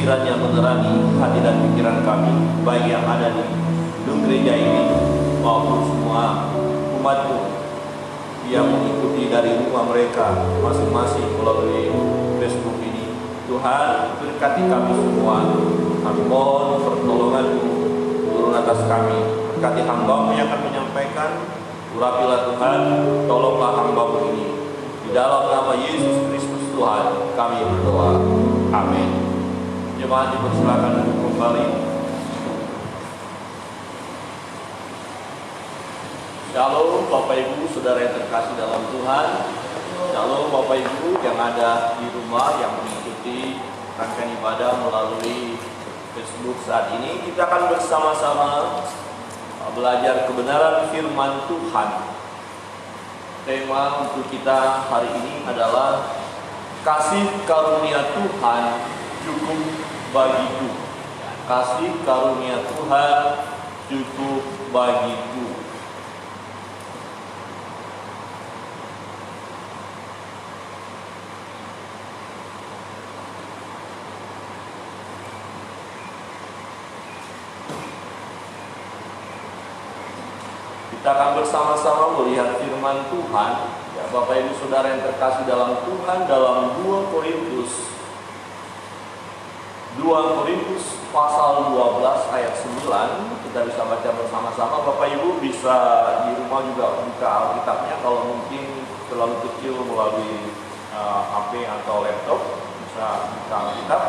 kiranya menerangi hati dan pikiran kami, baik yang ada di gedung gereja ini maupun semua umatmu yang mengikuti dari rumah mereka masing-masing melalui Facebook ini. Tuhan, berkati kami semua. Kami mohon pertolongan-Mu turun atas kami. Berkati hamba-Mu yang akan menyampaikan. Urapilah Tuhan, tolonglah hamba-Mu ini. Di dalam nama Yesus Kristus Tuhan kami berdoa. Amin. Jemaat dipersilakan untuk kembali. Shalom Bapak Ibu, saudara yang terkasih dalam Tuhan. Shalom Bapak Ibu yang ada di rumah yang mengikuti rangkaian ibadah melalui Facebook saat ini. Kita akan bersama-sama belajar kebenaran firman Tuhan. Tema untuk kita hari ini adalah kasih karunia Tuhan cukup bagiku. Kasih karunia Tuhan cukup bagiku. Kita akan bersama-sama melihat firman Tuhan. Ya, Bapak Ibu Saudara yang terkasih dalam Tuhan, dalam 2 Korintus pasal 12 ayat 9. Kita bisa baca bersama-sama. Bapak Ibu bisa di rumah juga buka Alkitabnya. Kalau mungkin terlalu kecil melalui HP atau laptop, bisa buka Alkitab.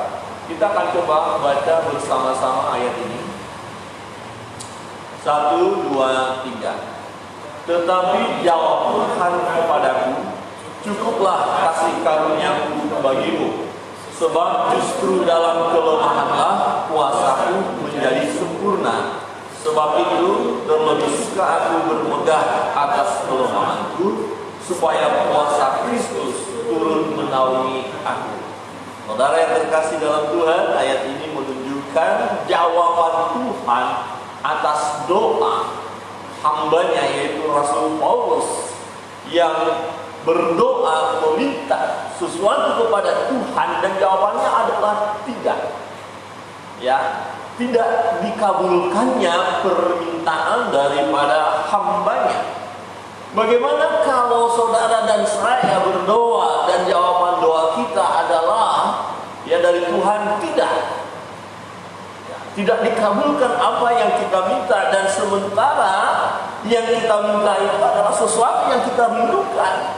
Kita akan coba baca bersama-sama ayat ini. 1, 2, 3. Tetapi jawab Tuhan kepadaku, cukuplah kasih karunia-Ku bagimu, sebab justru dalam kelemahanlah kuasaku menjadi sempurna. Sebab itu terlebih suka aku bermegah atas kelemahanku, supaya kuasa Kristus turun menaungi aku. Saudara yang terkasih dalam Tuhan, ayat ini menunjukkan jawaban Tuhan atas doa hambanya, yaitu Rasul Paulus, yang berdoa meminta sesuatu kepada Tuhan dan jawabannya adalah tidak. Ya, tidak dikabulkannya permintaan daripada hambanya. Bagaimana kalau saudara dan saya berdoa dan jawaban doa kita adalah ya dari Tuhan tidak? Tidak dikabulkan apa yang kita minta, dan sementara yang kita minta itu adalah sesuatu yang kita rindukan.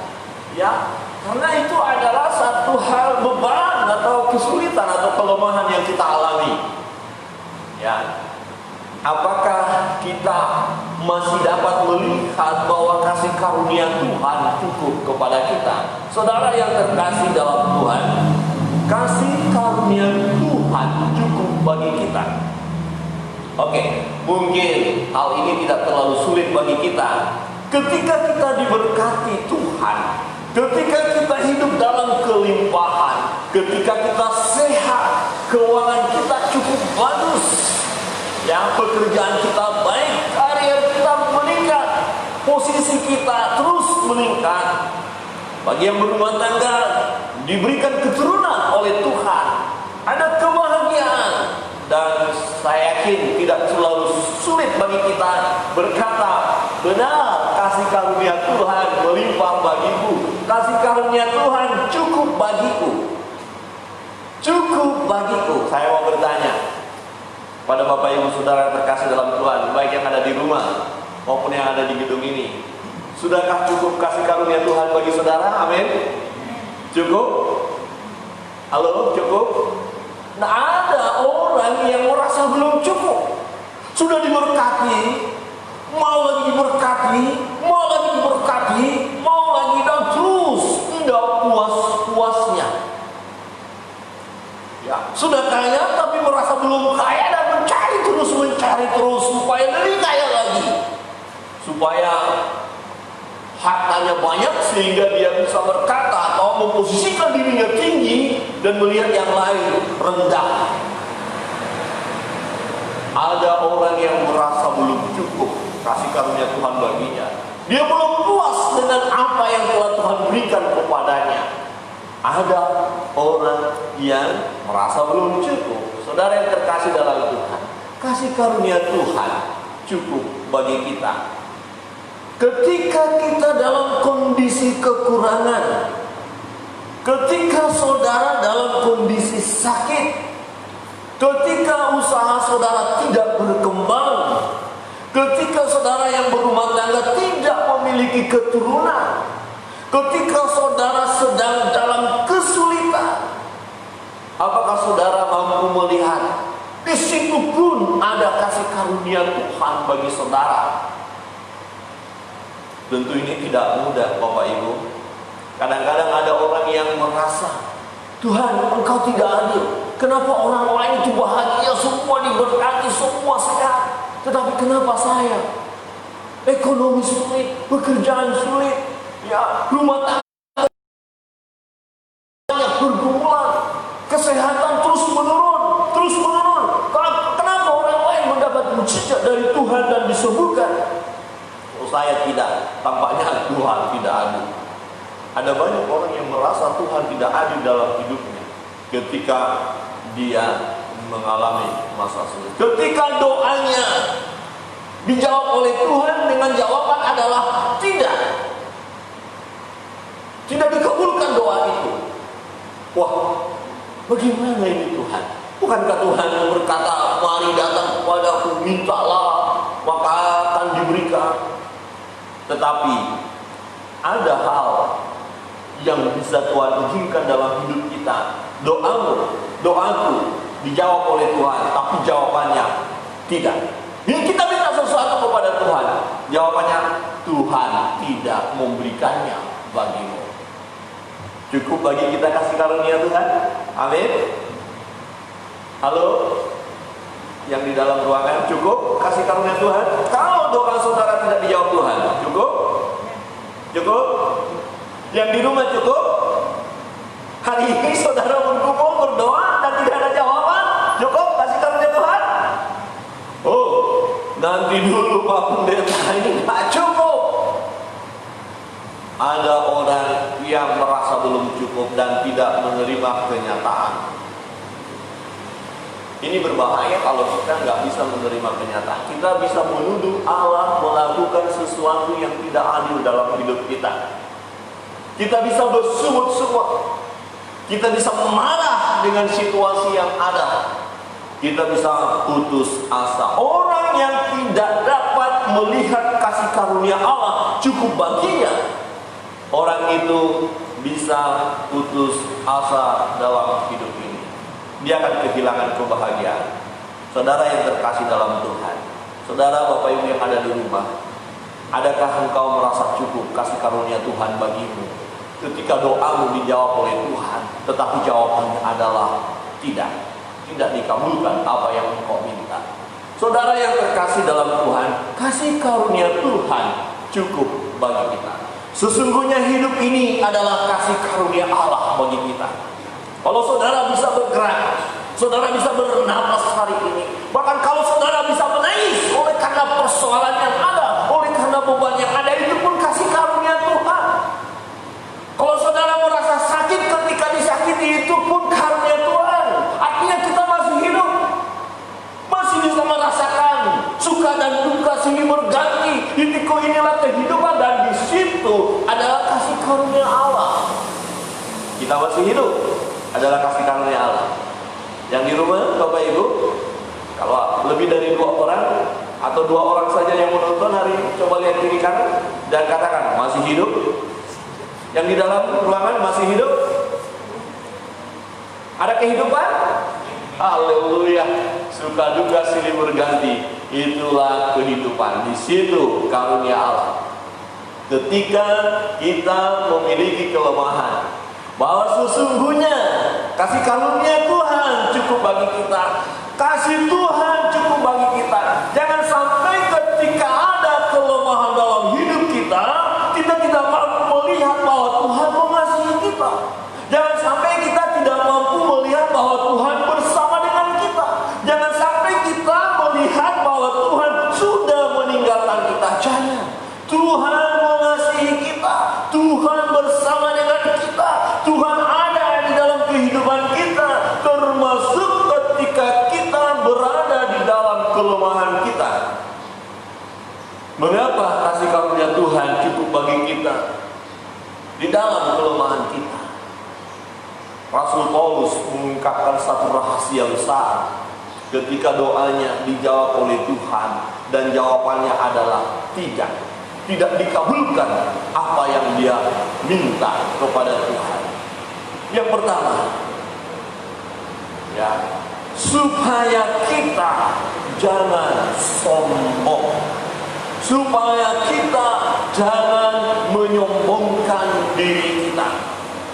Ya, karena itu adalah satu hal beban atau kesulitan atau kelemahan yang kita alami. Ya, apakah kita masih dapat melihat bahwa kasih karunia Tuhan cukup kepada kita? Saudara yang terkasih dalam Tuhan, kasih karunia Tuhan cukup bagi kita. Oke, mungkin hal ini tidak terlalu sulit bagi kita. Ketika kita diberkati Tuhan, ketika kita hidup dalam kelimpahan, ketika kita sehat, keuangan kita cukup bagus, ya, pekerjaan kita baik, karir kita meningkat, posisi kita terus meningkat. Bagi yang berumah tangga, diberikan keturunan oleh Tuhan, ada kebahagiaan. Dan saya yakin tidak terlalu sulit bagi kita berkata, benar, kasih karunia Tuhan melimpah bagiku, kasih karunia Tuhan cukup bagiku. Cukup bagiku. Saya mau bertanya pada Bapak Ibu Saudara terkasih dalam Tuhan, baik yang ada di rumah maupun yang ada di gedung ini, sudahkah cukup kasih karunia Tuhan bagi saudara? Amin. Cukup? Halo, cukup? Nah, ada orang yang merasa belum cukup. Sudah diberkati, mau lagi diberkati, mau lagi diberkati, mau lagi, dan terus tidak puas-puasnya. Ya, sudah kaya tapi merasa belum kaya dan mencari terus supaya lebih kaya lagi, supaya hartanya banyak sehingga dia bisa berkata atau memposisikan dirinya tinggi dan melihat yang lain rendah. Ada orang yang merasa belum cukup kasih karunia Tuhan baginya. Dia belum puas dengan apa yang telah Tuhan berikan kepadanya. Ada orang yang merasa belum cukup. Saudara yang terkasih dalam Tuhan, kasih karunia Tuhan cukup bagi kita. Ketika kita dalam kondisi kekurangan, ketika saudara dalam kondisi sakit, ketika usaha saudara tidak berkembang, ketika saudara yang berumah tangga tidak memiliki keturunan, ketika saudara sedang dalam kesulitan, apakah saudara mampu melihat di situ pun ada kasih karunia Tuhan bagi saudara? Tentu ini tidak mudah, Bapak Ibu. Kadang-kadang ada orang yang merasa, Tuhan, Engkau tidak adil. Kenapa orang lain itu bahagia, semua diberkati, semua sehat, tetapi kenapa saya? Ekonomi sulit, pekerjaan sulit, ya, rumah tangga banyak bergumulan, kesehatan terus menurun, terus menurun. Kenapa orang lain mendapat mujizat dari Tuhan dan disembuhkan? Oh, saya tidak. Tampaknya Tuhan tidak adil. Ada banyak orang yang merasa Tuhan tidak adil dalam hidupnya ketika dia mengalami masa sulit. Ketika doanya dijawab oleh Tuhan dengan jawaban adalah tidak. Tidak dikabulkan doa itu. Wah, bagaimana ini Tuhan? Bukankah Tuhan yang berkata, mari datang kepadaku, mintalah, maka akan diberikan. Tetapi ada hal yang bisa Tuhan izinkan dalam hidup kita. Doaku dijawab oleh Tuhan, tapi jawabannya tidak. Ini kita minta sesuatu kepada Tuhan, jawabannya Tuhan tidak memberikannya bagimu. Cukup bagi kita kasih karunia Tuhan. Amin. Halo, yang di dalam ruangan, cukup kasih karunia Tuhan. Kalau doa saudara tidak dijawab Tuhan, cukup? Cukup? Yang di rumah cukup? Hari ini saudara berkumpul berdoa dan tidak ada jawaban, cukup kasih karunia Tuhan? Oh, nanti dulu Pak Pendeta, ini tak cukup. Ada orang yang merasa belum cukup dan tidak menerima kenyataan. Ini berbahaya kalau kita nggak bisa menerima kenyataan. Kita bisa menuduh Allah melakukan sesuatu yang tidak adil dalam hidup kita. Kita bisa bersungut-sungut. Kita bisa marah dengan situasi yang ada. Kita bisa putus asa. Orang yang tidak dapat melihat kasih karunia Allah cukup baginya, orang itu bisa putus asa dalam hidup ini. Dia akan kehilangan kebahagiaan. Saudara yang terkasih dalam Tuhan, saudara Bapak Ibu yang ada di rumah, adakah engkau merasa cukup kasih karunia Tuhan bagimu? Ketika doamu dijawab oleh Tuhan, tetapi jawabannya adalah tidak. Tidak dikabulkan apa yang engkau minta. Saudara yang terkasih dalam Tuhan, kasih karunia Tuhan cukup bagi kita. Sesungguhnya hidup ini adalah kasih karunia Allah bagi kita. Kalau saudara bisa bergerak, saudara bisa bernapas hari ini, bahkan kalau saudara bisa menangis oleh karena persoalan yang ada, oleh karena beban yang ada, itu pun kasih karunia Tuhan. Kalau saudara merasa sakit ketika disakiti, itu pun karunia Tuhan. Artinya kita masih hidup, masih bisa merasakan suka dan duka silih berganti. Titikku inilah kehidupan, dan di situ adalah kasih karunia Allah. Kita masih hidup adalah kasih karunia Allah. Yang di rumah Bapak Ibu, kalau lebih dari 2 orang atau 2 orang saja yang menonton hari ini, coba lihat kiri kanan dan katakan masih hidup. Yang di dalam ruangan masih hidup. Ada kehidupan? Haleluya. Suka duka silih berganti, itulah kehidupan. Di situ karunia Allah. Ketika kita memiliki kelemahan, bahwa sesungguhnya kasih karunia Tuhan cukup bagi kita. Kasih Tuhan cukup bagi kita. Jangan sampai ketika ada kelemahan dalam hidup kita, kita tidak mampu melihat bahwa Tuhan mengasihi kita. Jangan sampai kita tidak mampu melihat bahwa Tuhan bersama dengan kita. Jangan sampai kita melihat bahwa Tuhan sudah meninggalkan kita. Jangan. Tuhan mengasihi kita. Tuhan bersama dengan kita. Tuhan ada kelemahan kita. Mengapa kasih karunia Tuhan cukup bagi kita di dalam kelemahan kita? Rasul Paulus mengungkapkan satu rahasia besar ketika doanya dijawab oleh Tuhan, dan jawabannya adalah tidak dikabulkan apa yang dia minta kepada Tuhan. Yang pertama, ya, supaya kita jangan sombong, supaya kita jangan menyombongkan diri kita.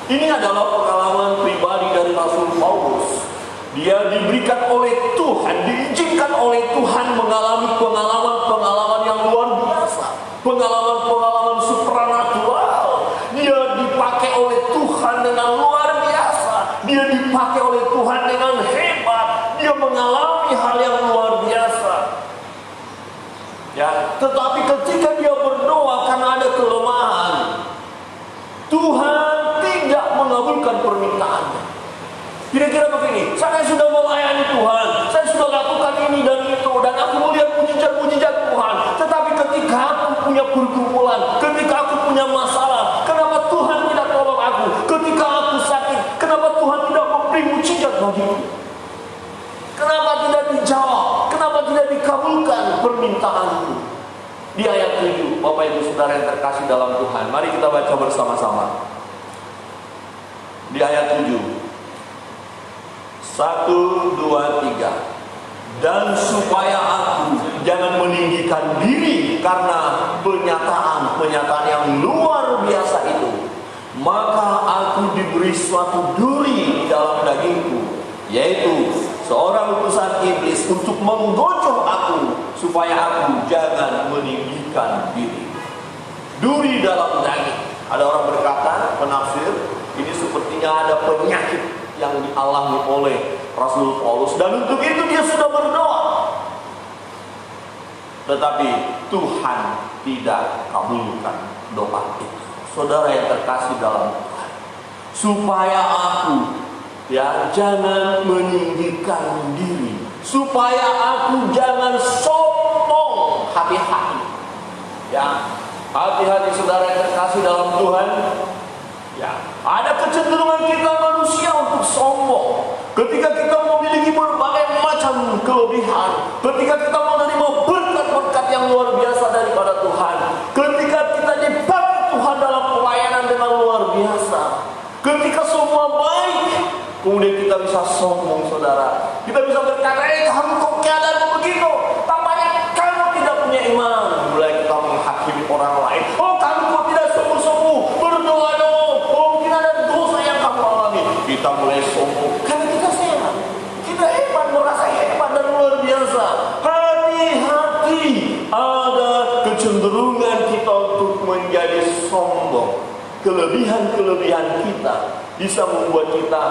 Ini adalah pengalaman pribadi dari Rasul Paulus. Dia diberikan oleh Tuhan, diizinkan oleh Tuhan mengalami pengalaman-pengalaman yang luar biasa, pengalaman-pengalaman supranatural. Dia dipakai oleh Tuhan dengan luar biasa, dia dipakai oleh Tuhan dengan hebat, dia mengalami hal yang luar biasa. Ya, tetapi ketika dia berdoa karena ada kelemahan, Tuhan tidak mengabulkan permintaannya. Kira-kira begini, saya sudah melayani Tuhan, saya sudah lakukan ini dan itu, dan aku melihat mujizat-mujizat Tuhan. Tetapi ketika aku punya pergumulan, ketika aku punya masalah, kenapa Tuhan tidak tolong aku? Ketika aku sakit, kenapa Tuhan tidak memberi mujizat bagiku? Kenapa tidak dijawab? Kenapa tidak dikabulkan permintaanku? Di ayat 7, Bapak Ibu Saudara yang terkasih dalam Tuhan, mari kita baca bersama-sama. Di ayat 7, 1, 2, 3. Dan supaya aku jangan meninggikan diri karena penyataan yang luar biasa itu, maka aku diberi suatu duri di dalam dagingku, yaitu seorang utusan iblis untuk menggocok aku, supaya aku jangan meninggikan diri. Duri dalam daging. Ada orang berkata, penafsir, ini sepertinya ada penyakit yang dialami oleh Rasul Paulus, dan untuk itu dia sudah berdoa. Tetapi Tuhan tidak kabulkan doa itu. Saudara yang terkasih dalam Tuhan, supaya aku jangan meninggikan diri, supaya aku jangan sombong. Hati-hati, hati-hati saudara yang terkasih dalam Tuhan. Ada kecenderungan kita manusia untuk sombong. Ketika kita memiliki berbagai macam kelebihan, ketika kita menerima berkat-berkat yang luar biasa daripada Tuhan, ketika kita dipakai Tuhan dalam pelayanan dengan luar biasa, ketika semua baik, kemudian kita bisa sombong, saudara. Kita bisa berkata, kamu kok keadaan begitu? Tampaknya kamu tidak punya iman. Mulai kita menghakimi orang lain. Oh, kamu kok tidak sungguh-sungguh berdoa dong. Kita mulai sombong karena kita sehat, kita hebat, merasa hebat dan luar biasa. Hati-hati, ada kecenderungan kita untuk menjadi sombong. Kelebihan-kelebihan kita bisa membuat kita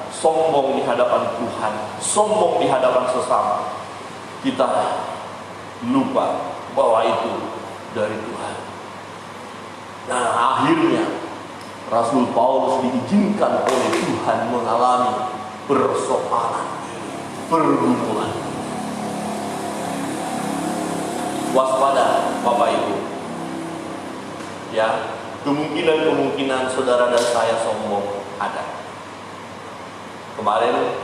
sombong di hadapan Tuhan, sombong di hadapan sesama. Kita lupa bahwa itu dari Tuhan. Nah, akhirnya Rasul Paulus diizinkan oleh Tuhan mengalami persoalan, pergumulan. Waspada, Bapak Ibu. Kemungkinan saudara dan saya sombong ada. Kemarin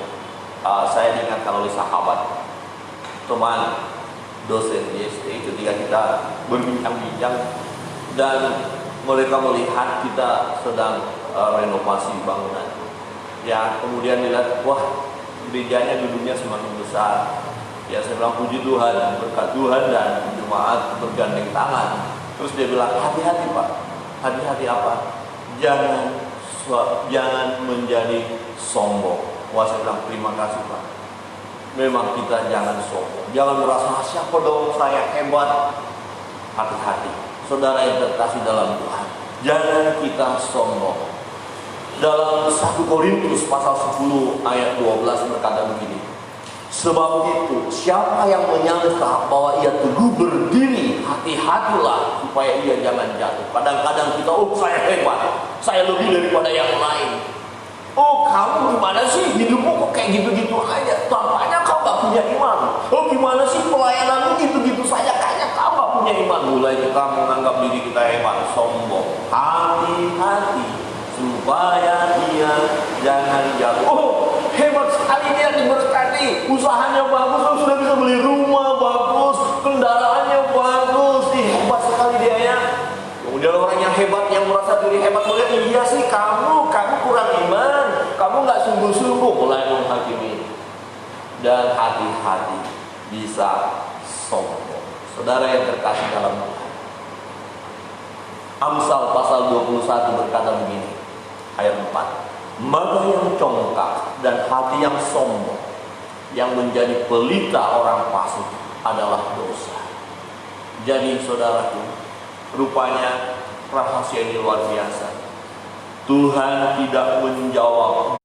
saya diingatkan oleh sahabat, teman dosen di SD, ketika kita berbincang-bincang dan mereka melihat kita sedang renovasi bangunan. Kemudian dilihat, wah, gerejanya gedungnya semakin besar. Saya bilang puji Tuhan, berkat Tuhan, dan jemaat bergandeng tangan. Terus dia bilang, hati-hati Pak. Hati-hati apa? Jangan menjadi sombong. Wah, saya bilang terima kasih Pak. Memang kita jangan sombong. Jangan merasa siapa dong saya hebat. Hati-hati. Saudara yang terkasih dalam Tuhan, jangan kita sombong. Dalam 1 Korintus pasal 10 ayat 12 berkata begini, sebab itu siapa yang menyangka bahwa ia teguh berdiri, hati-hatilah supaya ia jangan jatuh. Kadang-kadang kita, saya hebat, saya lebih daripada yang lain. Kamu gimana sih hidupmu kok kayak gitu-gitu aja? Tampaknya kau gak punya iman. Gimana sih pelayanan punya iman, mulai kita menganggap diri kita hebat, sombong. Hati-hati supaya dia jangan jatuh. Oh, hebat sekali dia, diberkati, usahanya bagus, sudah bisa beli rumah bagus, kendaraannya bagus, hebat sekali dia ya. Kemudian orang yang hebat, yang merasa diri hebat, melihat, iya sih kamu kurang iman, kamu nggak sungguh-sungguh, mulai menghakimi. Dan hati-hati bisa sombong. Saudara yang terkasih dalam Tuhan, Amsal pasal 21 berkata begini, ayat 4, mata yang congkak dan hati yang sombong, yang menjadi pelita orang fasik adalah dosa. Jadi saudaraku, rupanya rahasia ini luar biasa. Tuhan tidak menjawab,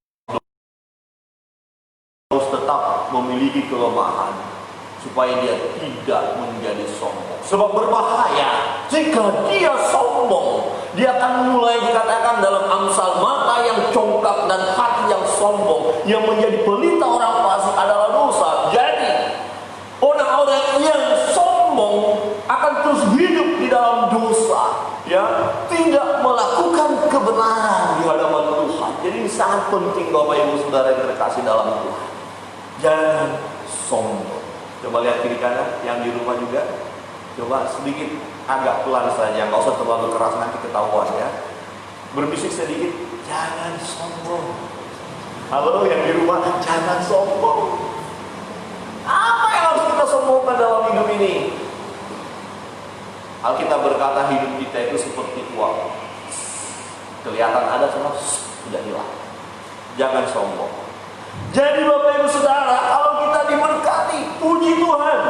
harus tetap memiliki kelemahan supaya dia tidak menjadi sombong. Sebab berbahaya jika dia sombong. Dia akan mulai dikatakan dalam Amsal, mata yang congkak dan hati yang sombong, yang menjadi pelita orang fasik adalah dosa. Jadi orang-orang yang sombong akan terus hidup di dalam dosa, ya, tidak melakukan kebenaran di hadapan Tuhan. Jadi ini sangat penting Bapak Ibu Saudara yang terkasih dalam Tuhan. Jangan sombong. Coba lihat kiri kanan yang di rumah juga. Coba sedikit agak pelan saja, nggak usah terlalu keras, nanti ketahuan ya. Berbisik sedikit, jangan sombong. Halo yang di rumah, jangan sombong. Apa yang harus kita sombongkan dalam hidup ini? Alkitab berkata hidup kita itu seperti uang. Kelihatan ada, cuma sudah hilang. Jangan sombong. Jadi Bapak Ibu Saudara, kalau kita diberkati, puji Tuhan.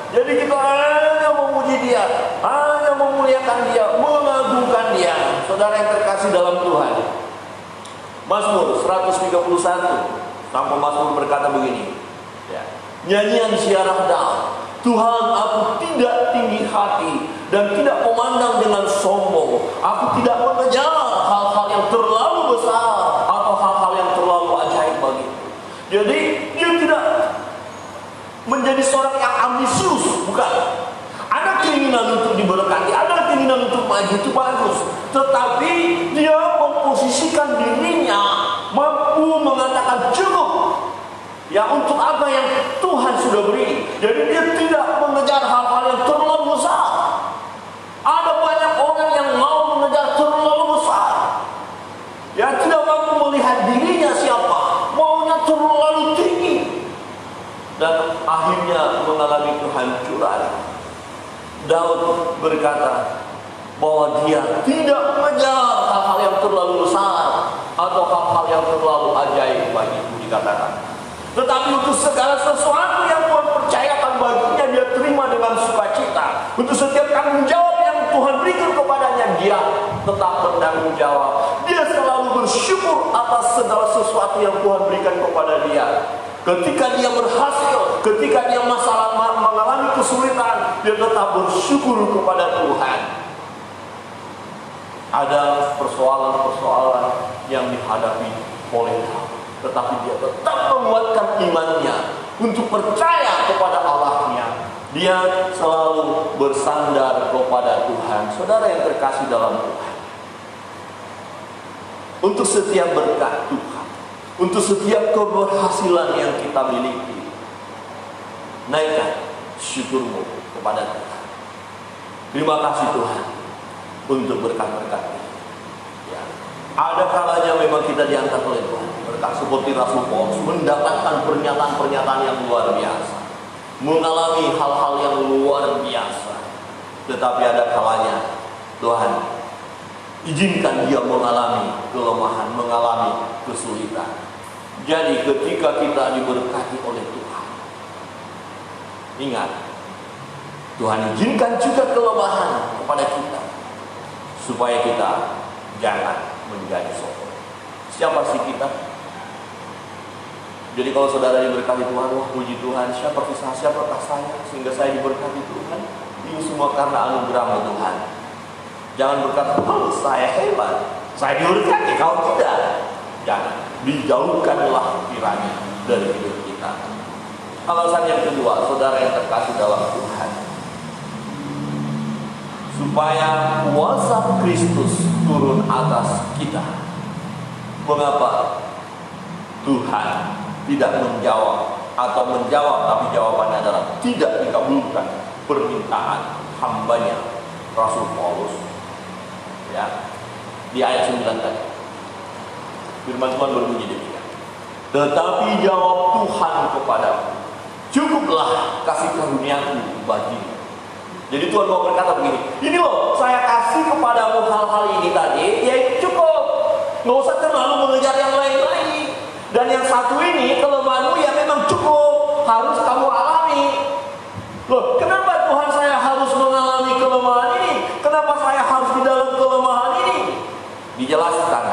Jadi kita hanya memuji Dia, hanya memuliakan Dia, mengagungkan Dia. Saudara yang terkasih dalam Tuhan, Mazmur 131 sampai Mazmur berkata begini, ya, nyanyian ziarah daun, Tuhan, aku tidak tinggi hati dan tidak memandang dengan sombong. Aku tidak mengejar hal-hal yang terlalu besar atau hal-hal yang terlalu ajaib bagiku. Jadi dia tidak menjadi seorang yang ambisius, bukan. Ada keinginan untuk diberkati, ada keinginan untuk maju, itu bagus. Tetapi dia memposisikan dirinya mampu mengatakan cukup, ya, untuk apa yang Tuhan sudah beri. Jadi dia tidak mengejar hal-hal yang terlalu besar. Ada banyak orang yang mau mengejar terlalu besar, ya, tidak mampu melihat dirinya siapa, maunya terlalu tinggi, dan akhirnya mengalami kehancuran. Daud berkata bahwa dia tidak mengejar hal-hal yang terlalu besar atau hal-hal yang terlalu ajaib bagiku, dikatakan. Tetapi untuk segala sesuatu yang Tuhan percayakan baginya, dia terima dengan sukacita. Untuk setiap tanggung jawab yang Tuhan berikan kepadanya, dia tetap bertanggung jawab. Dia selalu bersyukur atas segala sesuatu yang Tuhan berikan kepada dia. Ketika dia berhasil, ketika dia mengalami kesulitan, dia tetap bersyukur kepada Tuhan. Ada persoalan-persoalan yang dihadapi oleh dia, tetapi dia tetap menguatkan imannya untuk percaya kepada Allahnya. Dia selalu bersandar kepada Tuhan. Saudara yang terkasih dalam Tuhan, untuk setiap berkat Tuhan, untuk setiap keberhasilan yang kita miliki, naikkan syukurmu kepada Tuhan. Terima kasih Tuhan untuk berkat-berkat. Ya. Ada kalanya memang kita diangkat oleh Tuhan. Berkat seperti Rasul Paulus mendapatkan pernyataan-pernyataan yang luar biasa, mengalami hal-hal yang luar biasa. Tetapi ada kalanya Tuhan izinkan dia mengalami kelemahan, mengalami kesulitan. Jadi ketika kita diberkati oleh Tuhan, ingat, Tuhan izinkan juga kelemahan kepada kita, supaya kita jangan menjadi sombong. Siapa sih kita? Jadi kalau saudara diberkati Tuhan, wah puji Tuhan, siapakah saya sehingga saya diberkati Tuhan? Ini semua karena anugerah Tuhan. Jangan berkata, oh saya hebat, saya diberkati, kau tidak. Jangan, dijauhkanlah kiranya dari hidup kita. Alasan yang kedua, saudara yang terkasih dalam Tuhan, supaya kuasa Kristus turun atas kita. Mengapa Tuhan tidak menjawab atau menjawab, tapi jawabannya adalah tidak dikabulkan permintaan hambanya Rasul Paulus. Ya, di ayat 9 tadi firman Tuhan berbunyi demikian. Tetapi jawab Tuhan kepadaku, cukuplah kasih karuniaku bagimu. Jadi Tuhan mau berkata begini, ini loh saya kasih kepadamu hal-hal ini tadi, ya cukup, nggak usah terlalu mengejar yang lain lagi. Dan yang satu ini kelemahanmu ya memang cukup, harus kamu alami. Loh, kenapa Tuhan saya harus mengalami kelemahan ini? Kenapa saya harus di dalam kelemahan ini? Dijelaskan,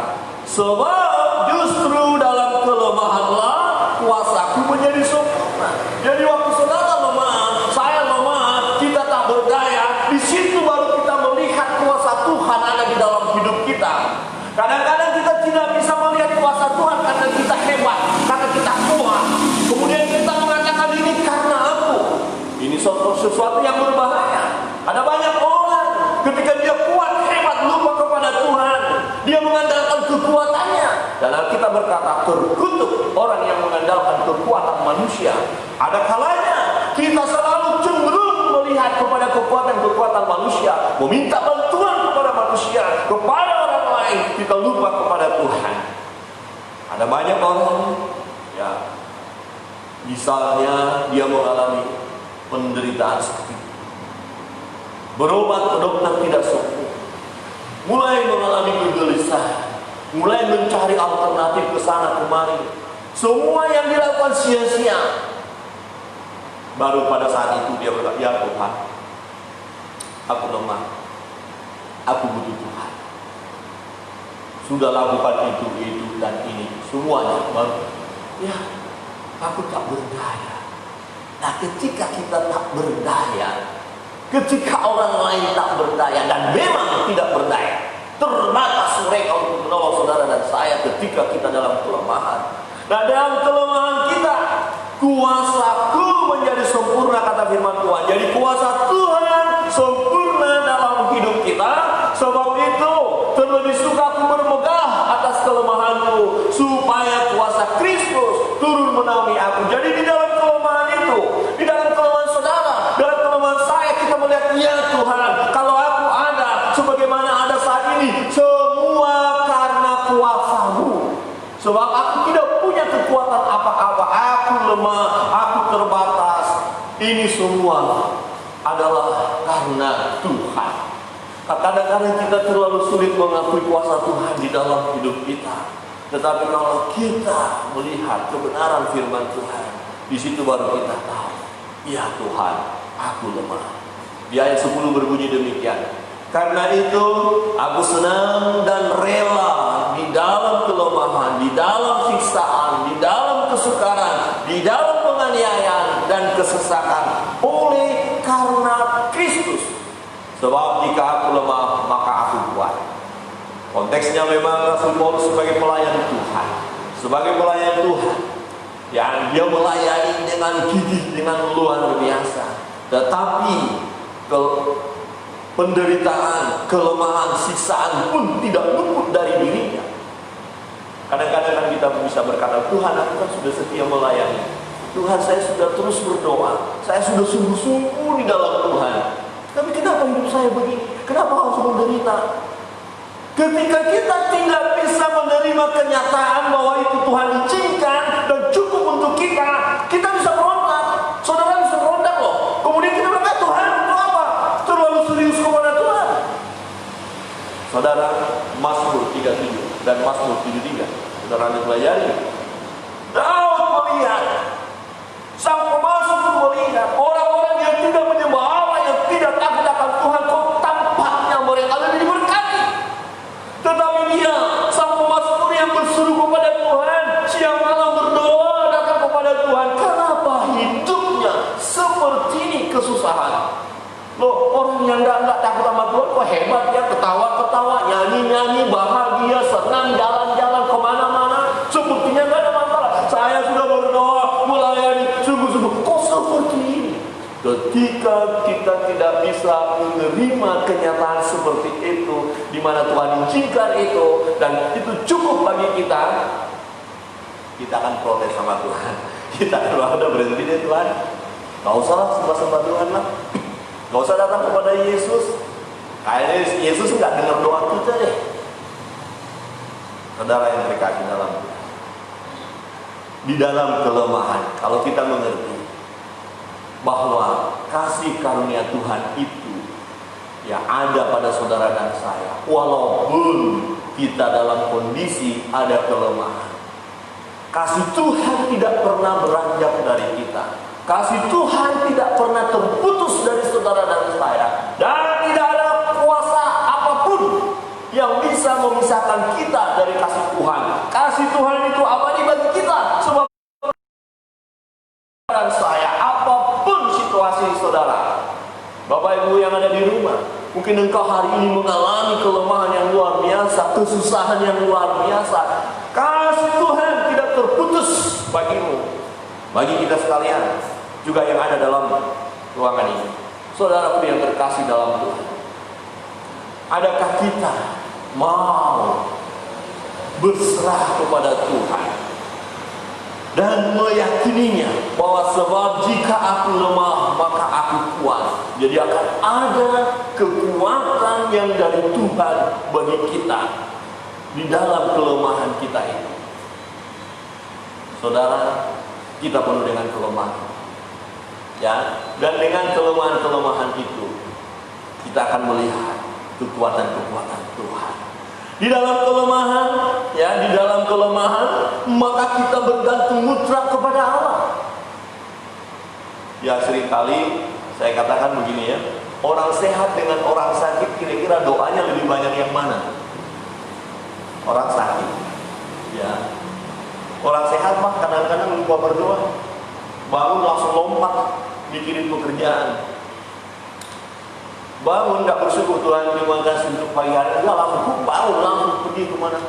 sebab justru dalam kelemahanlah kuasaku menjadi sempurna. Jadi waktu saudara lemah, saya lemah, kita tak berdaya, di situ baru kita melihat kuasa Tuhan ada di dalam hidup kita. Kadang-kadang kita tidak bisa melihat kuasa Tuhan karena kita hebat, karena kita kuat. Kemudian kita mengatakan ini karena aku. Ini sesuatu yang berbahaya. Ada banyak orang ketika dia kuat, hebat, lupa kepada Tuhan. Dia mengandalkan kekuatannya. Dan Alkitab berkata, terkutuk orang yang mengandalkan kekuatan manusia. Ada kalanya kita selalu cenderung melihat kepada kekuatan-kekuatan manusia, meminta bantuan kepada manusia, kepada orang lain. Kita lupa kepada Tuhan. Ada banyak orang, ya, misalnya dia mengalami penderitaan seperti itu, berobat ke dokter tidak sembuh, mulai mengalami kegelisahan, mulai mencari alternatif ke sana kemari, semua yang dilakukan sia-sia. Baru pada saat itu dia berkata, ya Tuhan, aku lemah, aku butuh Tuhan. Sudah lakukan itu dan ini, semuanya baru, ya, aku tak berdaya. Nah, ketika kita tak berdaya, ketika orang lain tak berdaya dan memang tidak berdaya, terbatas mereka untuk menolong saudara dan saya ketika kita dalam kelemahan. Nah, dalam kelemahan kita, kuasaku menjadi sempurna, kata firman Tuhan. Jadi kuasa Tuhan sempurna dalam hidup kita. Sebab itu terlebih suka aku bermegah atas kelemahanku, supaya kuasa Kristus turun menaungi aku. Jadi di dalam kelemahan itu, di dalam kelemahan saudara, dalam kelemahan saya, kita melihat, ya Tuhan, kalau aku ada sebagaimana ada saat ini, semua karena kuasa-Mu. Sebab aku tidak punya kekuatan apa-apa, aku lemah, aku terbatas. Ini semua adalah karena Tuhan. Kadang-kadang kita terlalu sulit mengakui kuasa Tuhan di dalam hidup kita. Tetapi kalau kita melihat kebenaran firman Tuhan, di situ baru kita tahu, ya Tuhan, aku lemah. Di ayat 10 berbunyi demikian. Karena itu aku senang dan rela di dalam kelemahan, di dalam siksaan, di dalam kesukaran, di dalam penganiayaan dan kesesakan, oleh karena Kristus. Sebab jika aku lemah, maka aku kuat. Konteksnya memang Rasul Paulus sebagai pelayan Tuhan, sebagai pelayan Tuhan, yang dia melayani dengan gigih, dengan luar biasa. Tetapi penderitaan, kelemahan, siksaan pun tidak luput dari dirinya. Kadang-kadang kita bisa berkata, Tuhan, aku kan sudah setia melayani. Tuhan, saya sudah terus berdoa, saya sudah sungguh-sungguh di dalam Tuhan. Tapi kenapa hidup saya begini? Kenapa harus menderita? Ketika kita tidak bisa menerima kenyataan bahwa itu Tuhan izinkan dan cukup untuk kita, kita bisa berontak. Saudara bisa berontak loh. Kemudian kita berkata, Tuhan, untuk apa? Terlalu serius kepada Tuhan. Saudara, Mazmur 37 dan Mazmur 73, saudara anda pelajari. Daud melihat, sang pemasmur pun melihat orang-orang yang tidak menyembah Allah, yang tidak takut akan Tuhan, kok tampaknya mereka lebih diberkati. Tetapi dia, sang pemasmur yang berseru kepada Tuhan, siang malam berdoa datang kepada Tuhan, kenapa hidupnya seperti ini kesusahan? Loh, orang yang enggak takut sama Tuhan kok hebat ya, ketawa-ketawa, nyanyi-nyanyi, bahagia, senang, jalan-jalan kemana-mana, sepertinya enggak ada masalah. Saya sudah berdoa, melayani sungguh-sungguh, kok seperti ini? Ketika kita tidak bisa menerima kenyataan seperti itu, di mana Tuhan izinkan itu, dan itu cukup bagi kita, kita akan protes sama Tuhan. Kita akan udah berhenti deh Tuhan, gak usah lah sembah-sembah Tuhan lah, gak usah datang kepada Yesus. Kayaknya Yesus gak dengar doa kita deh. Saudara yang terkasih dalam Tuhan, di dalam kelemahan, kalau kita mengerti bahwa kasih karunia Tuhan itu yang ada pada saudara dan saya, walaupun kita dalam kondisi ada kelemahan, kasih Tuhan tidak pernah beranjak dari kita. Kasih Tuhan tidak pernah terputus dari saudara dan saya, dan tidak ada kuasa apapun yang bisa memisahkan kita dari kasih Tuhan. Kasih Tuhan itu abadi bagi kita. Sebab dan saya, apapun situasi saudara, Bapak Ibu yang ada di rumah, mungkin engkau hari ini mengalami kelemahan yang luar biasa, kesusahan yang luar biasa, kasih Tuhan tidak terputus bagimu, bagi kita sekalian, juga yang ada dalam ruangan ini. Saudaraku yang terkasih dalam Tuhan, adakah kita mau berserah kepada Tuhan dan meyakininya bahwa sebab jika aku lemah maka aku kuat. Jadi akan ada kekuatan yang dari Tuhan bagi kita di dalam kelemahan kita ini. Saudara, kita penuh dengan kelemahan, ya, dan dengan kelemahan-kelemahan itu kita akan melihat kekuatan-kekuatan Tuhan. Di dalam kelemahan, ya, di dalam kelemahan, maka kita bergantung mutlak kepada Allah. Ya, seringkali saya katakan begini ya, orang sehat dengan orang sakit, kira-kira doanya lebih banyak yang mana? Orang sakit, ya. Orang sehat mah kadang-kadang lupa berdoa, bangun langsung lompat mikirin pekerjaan. Bangun gak bersyukur, Tuhan terima kasih untuk pagi hari, enggak, langsung bangun langsung pergi kemana.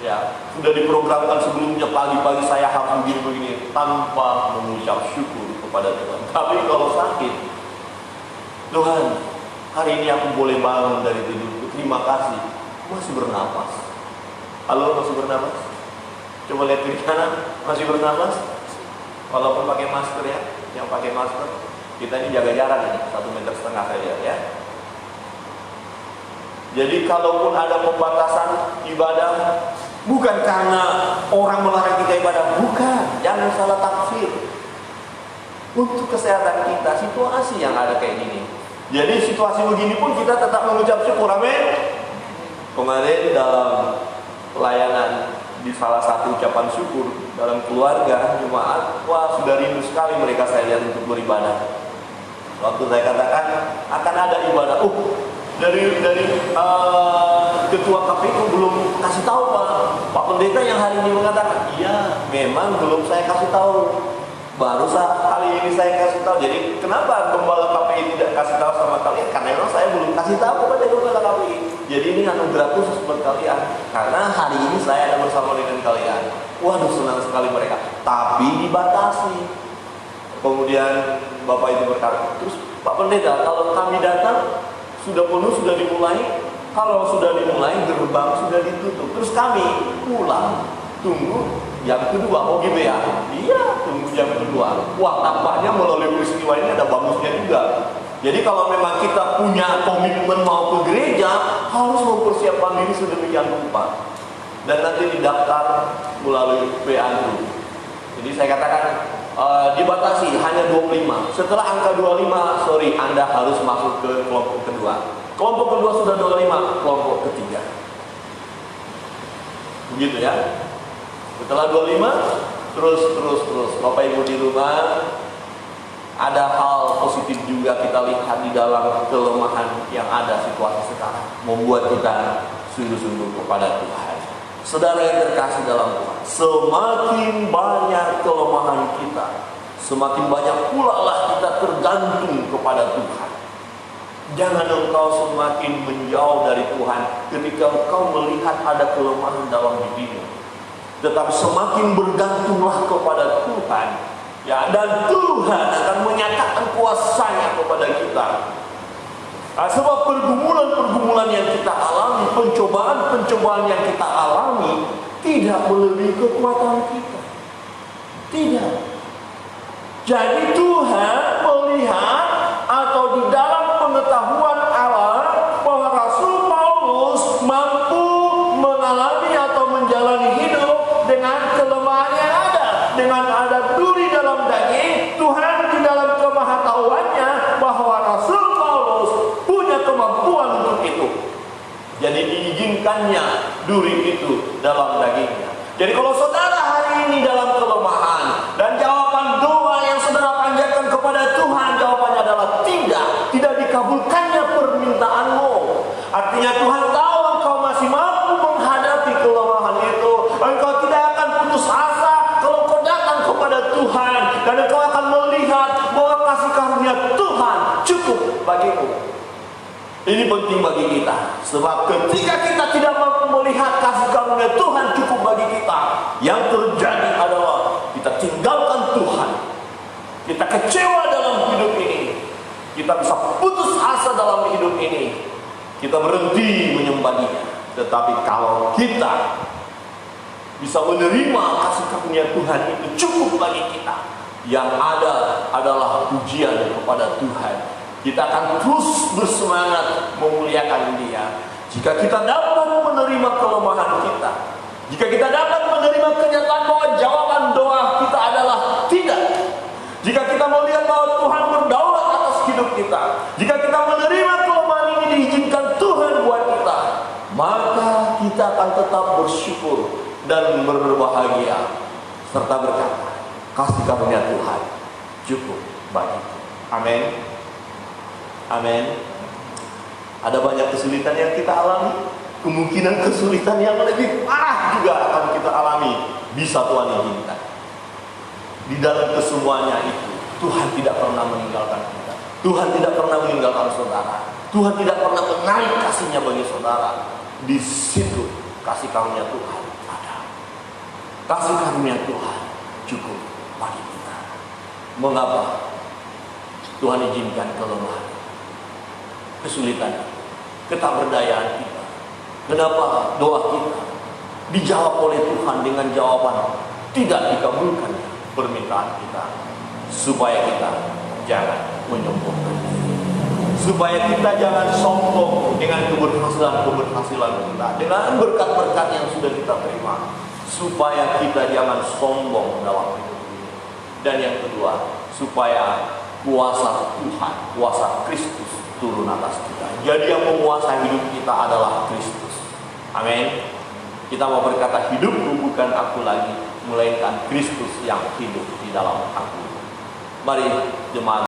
Ya, sudah diprogramkan sebelumnya pagi-pagi saya harus begini tanpa mengucap syukur kepada Tuhan. Tapi kalau sakit, Tuhan hari ini aku boleh bangun dari tidurku, terima kasih, masih bernapas. Halo, masih bernapas? Coba lihat kiri kanan, masih bernapas? Walaupun pakai masker ya, yang pakai masker. Kita ini jaga jarak ini, 1,5 meter saya ya. Jadi kalaupun ada pembatasan ibadah, bukan karena orang melarang kita ibadah, bukan. Jangan salah tafsir. Untuk kesehatan kita, situasi yang ada kayak gini. Jadi situasi begini pun kita tetap mengucap syukur, amin. Kemarin dalam pelayanan di salah satu ucapan syukur dalam keluarga jemaat, wah sudah rindu sekali mereka saya lihat untuk beribadah. Waktu saya katakan akan ada ibadah, dari ketua KPU belum kasih tahu Pak Pendeta yang hari ini mengatakan, iya memang belum saya kasih tahu, baru kali ini saya kasih tahu. Jadi kenapa gembala KPI tidak kasih tahu sama kalian? Karena memang saya belum kasih tahu kepada gembala KPI. Jadi ini anugerah khusus buat kalian, karena hari ini saya ada bersama dengan kalian. Waduh, senang sekali mereka, tapi dibatasi. Kemudian Bapak itu berkata, terus Pak Pendeta, kalau kami datang sudah penuh, sudah dimulai. Kalau sudah dimulai, gerbang sudah ditutup, terus kami pulang, tunggu jam kedua. Oh gitu ya? Iya, tunggu jam kedua. Wah, tampaknya melalui peristiwa ini ada bagusnya juga. Jadi kalau memang kita punya komitmen mau ke gereja, harus mempersiapkan diri sedemikian rupa, dan nanti didaftar melalui PA dulu. Jadi saya katakan dibatasi hanya 25. Setelah angka 25, sorry, Anda harus masuk ke kelompok kedua. Kelompok kedua sudah 25, kelompok ketiga. Begitu ya. Setelah 25, terus. Bapak Ibu di rumah, ada hal positif juga kita lihat di dalam kelemahan yang ada situasi sekarang, membuat kita sungguh-sungguh kepada Tuhan. Saudara yang terkasih dalam Tuhan, semakin banyak kelemahan kita, semakin banyak pula lah kita tergantung kepada Tuhan. Jangan engkau semakin menjauh dari Tuhan ketika engkau melihat ada kelemahan dalam dirimu, tetapi semakin bergantunglah kepada Tuhan. Ya, dan Tuhan akan menyatakan kuasa-Nya kepada kita. Nah, sebab pergumulan-pergumulan yang kita alami, pencobaan-pencobaan yang kita alami tidak melebihi kekuatan kita. Tidak. Jadi Tuhan melihat atau di dalam pengetahuan Allah bahwa Rasul Paulus mampu mengalami atau menjalani hidup dengan kelemahan yang ada, dengan ada duri dalam daging. Tuhan di dalam kemahatauannya bahwa Rasul Paulus punya kemampuan untuk itu. Jadi diizinkannya duri itu dalam dagingnya. Jadi kalau saudara hari ini dalam kelemahan dan jawaban doa yang saudara panjatkan kepada Tuhan, jawabannya adalah tidak dikabulkannya permintaanmu. Artinya Tuhan tahu engkau masih mampu menghadapi kelemahan itu. Engkau tidak akan putus asa kalau kau datang kepada Tuhan, dan engkau akan melihat bahwa kasih karunia Tuhan cukup bagimu. Ini penting bagi kita, sebab ketika kita tidak mampu melihat kasih karunia Tuhan cukup bagi kita, yang terjadi adalah kita tinggalkan Tuhan, kita kecewa dalam hidup ini, kita bisa putus asa dalam hidup ini, kita berhenti menyembah Dia. Tetapi kalau kita bisa menerima kasih karunia Tuhan itu cukup bagi kita, yang ada adalah pujian kepada Tuhan. Kita akan terus bersemangat memuliakan Dia. Jika kita dapat menerima kelemahan kita, jika kita dapat menerima kenyataan bahwa jawaban doa kita adalah tidak, jika kita melihat bahwa Tuhan berdaulat atas hidup kita, jika kita menerima kelemahan ini diizinkan Tuhan buat kita, maka kita akan tetap bersyukur dan berbahagia serta berkata, kasih karunia Tuhan cukup bagiku. Amin. Amin. Ada banyak kesulitan yang kita alami, kemungkinan kesulitan yang lebih parah juga akan kita alami. Bisa Tuhan izinkan. Di dalam kesemuanya itu, Tuhan tidak pernah meninggalkan kita. Tuhan tidak pernah meninggalkan saudara. Tuhan tidak pernah menarik kasih-Nya bagi saudara. Di situ kasih karunia Tuhan ada. Kasih karunia Tuhan cukup bagi kita. Mengapa Tuhan izinkan kelemahan, kesulitan, ketidakberdayaan kita? Kenapa doa kita dijawab oleh Tuhan dengan jawaban tidak dikabulkan permintaan kita? Supaya kita jangan menyombongkan diri, supaya kita jangan sombong dengan keberhasilan kita, dengan berkat-berkat yang sudah kita terima, supaya kita jangan sombong dalam hidup ini. Dan yang kedua, supaya kuasa Tuhan, kuasa Kristus turun atas kita. Jadi yang menguasai hidup kita adalah Kristus. Amin. Kita mau berkata, hidupku bukan aku lagi, melainkan Kristus yang hidup di dalam aku. Mari jemaat